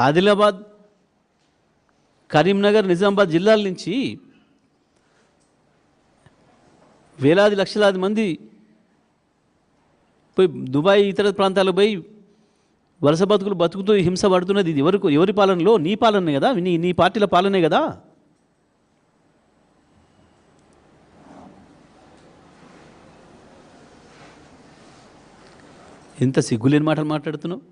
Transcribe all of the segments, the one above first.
ఆదిలాబాద్, కరీంనగర్, నిజామాబాద్ జిల్లాల నుంచి వేలాది లక్షలాది మంది పోయి దుబాయ్ ఇతర ప్రాంతాలకు పోయి వలస బతుకుతూ హింస పడుతున్నది. ఇది ఎవరి పాలనలో? నీ పాలనే కదా, నీ పార్టీల పాలనే కదా. ఎంత సిగ్గులేని మాటలు మాట్లాడుతున్నావు.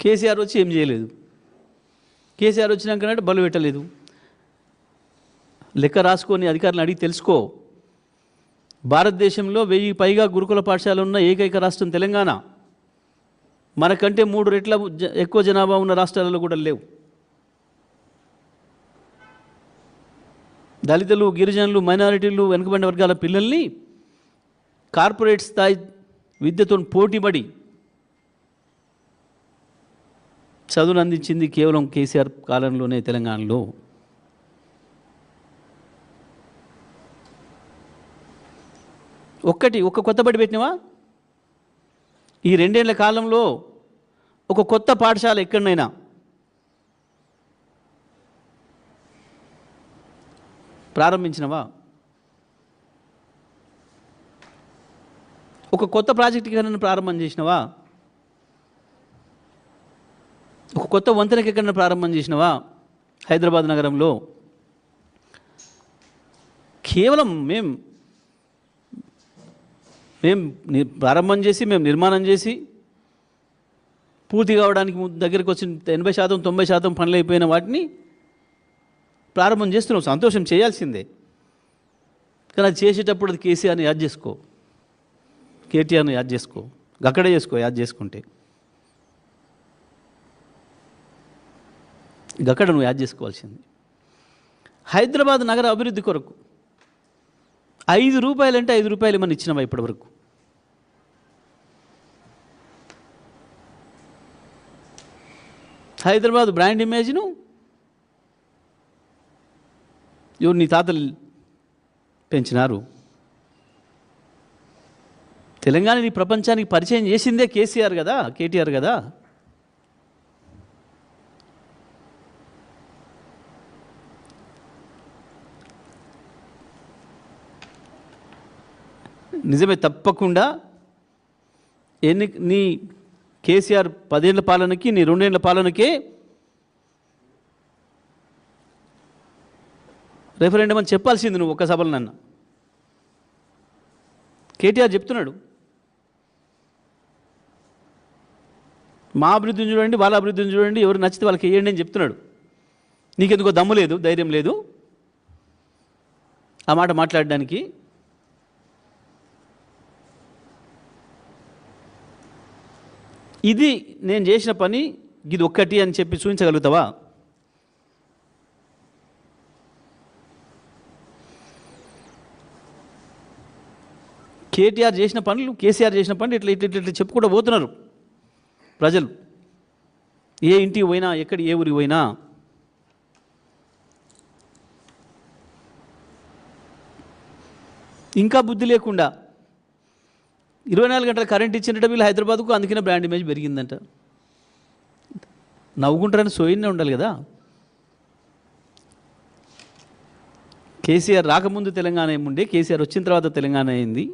కేసీఆర్ వచ్చి ఏం చేయలేదు. కేసీఆర్ వచ్చినాకనంటే బలు పెట్టలేదు. లెక్క రాసుకొని అధికారులను అడిగి తెలుసుకో. భారతదేశంలో 1000 పైగా గురుకుల పాఠశాలలు ఉన్న ఏకైక రాష్ట్రం తెలంగాణ. మనకంటే 3 రెట్ల ఎక్కువ జనాభా ఉన్న రాష్ట్రాలలో కూడా లేవు. దళితులు, గిరిజనులు, మైనారిటీలు, వెనుకబడిన వర్గాల పిల్లల్ని కార్పొరేట్ స్థాయి విద్యతో పోటీపడి చదువును అందించింది కేవలం కేసీఆర్ కాలంలోనే తెలంగాణలో. ఒక కొత్త బడి పెట్టినవా? ఈ 2 ఏళ్ల కాలంలో ఒక కొత్త పాఠశాల ఎక్కడైనా ప్రారంభించినవా? ఒక కొత్త ప్రాజెక్ట్ ఎక్కడైనా ప్రారంభం చేసినవా? ఒక కొత్త వంతెనకి ఎక్కడైనా ప్రారంభం చేసినవా? హైదరాబాద్ నగరంలో కేవలం మేము ప్రారంభం చేసి, మేము నిర్మాణం చేసి పూర్తి కావడానికి దగ్గరికి వచ్చిన 80%, 90% పనులు అయిపోయిన వాటిని ప్రారంభం చేస్తున్నాం. సంతోషం, చేయాల్సిందే. కానీ అది చేసేటప్పుడు అది కేసీఆర్ని యాద్ చేసుకో, కేటీఆర్ని యాద్ చేసుకో, అక్కడే చేసుకో. యాద్ చేసుకుంటే అక్కడ నువ్వు యాద్ చేసుకోవాల్సింది. హైదరాబాద్ నగర అభివృద్ధి కొరకు 5 రూపాయలు అంటే 5 రూపాయలు ఏమన్నా ఇచ్చినావా ఇప్పటివరకు? హైదరాబాద్ బ్రాండ్ ఇమేజ్ను ఎవరు నీ తాతలు పెంచినారు. తెలంగాణని ప్రపంచానికి పరిచయం చేసిందే కేసీఆర్ కదా, కేటీఆర్ కదా. నిజమే, తప్పకుండా నీ కేసీఆర్ 10 ఏళ్ల పాలనకి, నీ 2 ఏళ్ల పాలనకే రెఫరెండం అని చెప్పాల్సింది నువ్వు ఒక్క సభలో. నన్ను కేటీఆర్ చెప్తున్నాడు, మా అభివృద్ధిని చూడండి, వాళ్ళ అభివృద్ధిని చూడండి, ఎవరు నచ్చితే వాళ్ళకి వేయండి అని చెప్తున్నాడు. నీకెందుకో దమ్ము లేదు, ధైర్యం లేదు ఆ మాట మాట్లాడడానికి. ఇది నేను చేసిన పని, ఇది ఒక్కటి అని చెప్పి చూపించగలుగుతావా? కేటీఆర్ చేసిన పనులు, కేసీఆర్ చేసిన పనులు ఇట్లా ఇట్లా ఇట్లా చెప్పుకుంటూ పోతున్నారు ప్రజలు. ఏ ఇంటికి పోయినా, ఏ ఊరికి పోయినా. ఇంకా బుద్ధి లేకుండా 24 గంటల కరెంట్ ఇచ్చినట్టు వీళ్ళు హైదరాబాద్కు అందుకనే బ్రాండ్ ఇమేజ్ పెరిగిందంట. నవ్వుకుంటారని సోయినే ఉండాలి కదా. కేసీఆర్ రాకముందు తెలంగాణ ఏముండే, కేసీఆర్ వచ్చిన తర్వాత తెలంగాణ అయింది.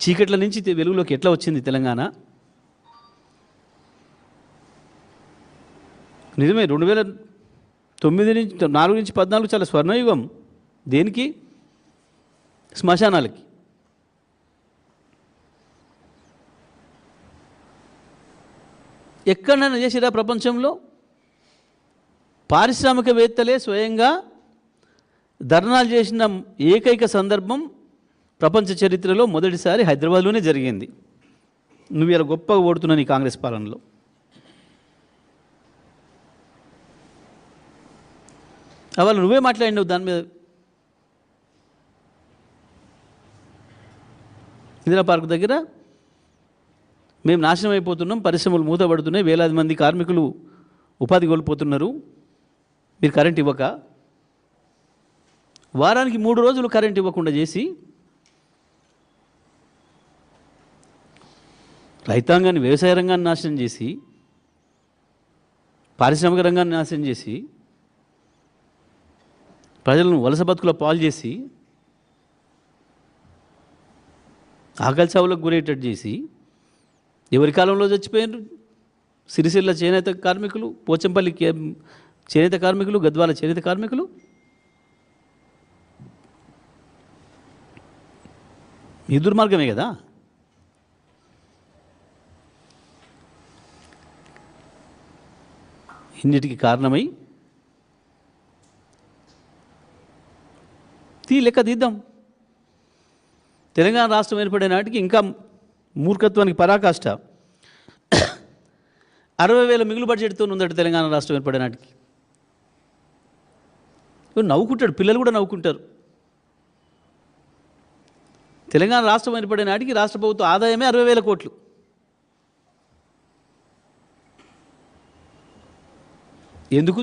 చీకట్ల నుంచి వెలుగులోకి ఎట్లా వచ్చింది తెలంగాణ? నిజమే, 2009 నుంచి 4 నుంచి 14 చాలా స్వర్ణయుగం. దేనికి? శ్మశానాలకి. ఎక్కడైనా చేసిరా ప్రపంచంలో? పారిశ్రామికవేత్తలే స్వయంగా ధర్నాలు చేసిన ఏకైక సందర్భం ప్రపంచ చరిత్రలో మొదటిసారి హైదరాబాద్లోనే జరిగింది. నువ్వు ఇలా గొప్పగా ఓడుతున్నా నీ కాంగ్రెస్ పాలనలో. అవాళ నువ్వే మాట్లాడినావు దాని మీద. ఇందిరా పార్క్ దగ్గర మేము నాశనం అయిపోతున్నాం, పరిశ్రమలు మూతపడుతున్నాయి, వేలాది మంది కార్మికులు ఉపాధి కోల్పోతున్నారు, మీరు కరెంట్ ఇవ్వక. వారానికి 3 రోజులు కరెంట్ ఇవ్వకుండా చేసి రైతాంగాన్ని, వ్యవసాయ రంగాన్ని నాశనం చేసి, పారిశ్రామిక రంగాన్ని నాశనం చేసి, ప్రజలను వలస బతుకుల పాలు చేసి, ఆకలి చావులకు గురయ్యేటట్టు చేసి, ఎవరి కాలంలో చచ్చిపోయినారు? సిరిసిల్ల చేనేత కార్మికులు, పోచంపల్లి చేనేత కార్మికులు, గద్వాల చేనేత కార్మికులు. ఈ దుర్మార్గమే కదా. ఇన్నిటికి కారణమై లెక్క తీద్దాం. తెలంగాణ రాష్ట్రం ఏర్పడే నాటికి ఇంకా మూర్ఖత్వానికి పరాకాష్ట. 60,000 మిగులు బడ్జెట్తో ఉందట తెలంగాణ రాష్ట్రం ఏర్పడే నాటికి. నవ్వుకుంటాడు, పిల్లలు కూడా నవ్వుకుంటారు. తెలంగాణ రాష్ట్రం ఏర్పడే నాటికి రాష్ట్ర ప్రభుత్వ ఆదాయమే 60,000 కోట్లు. ఎందుకు?